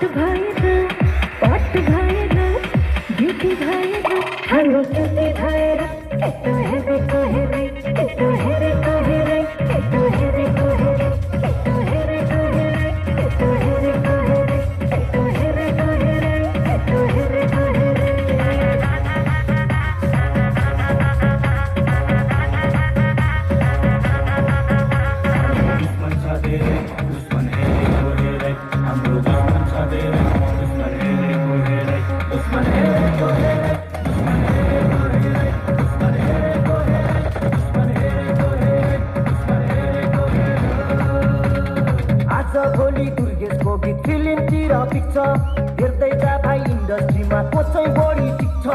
पट भएर ब्युटी भएर हाम्रो ब्युटी भएर यस्तो हेरेको हेरै यस्तो हेरेको हेरै यस्तो हेरेको हेरै यस्तो हेरेको हेरै यस्तो हेरेको हेरै यस्तो हेरेको हेरै यस्तो हेरेको हेरै दुश्मन छ धेरै दुश्मन हेरेको हेरै हाम्रो दुश्मन छ धेरै दुश्मन हेरेको हेरै दुश्मन हेरेको हेरै दुश्मन हेरेको हेरै दुश्मन हेरेको हेरै दुश्मन हेरेको हेरै दुश्मन हेरेको हेरै आज भोलि दुर्गेशको गीत फिल्मतिर पिक्चर हेर्दै जा भाइ इन्डस्ट्रीमा को चाहिँ बढी टिक्छ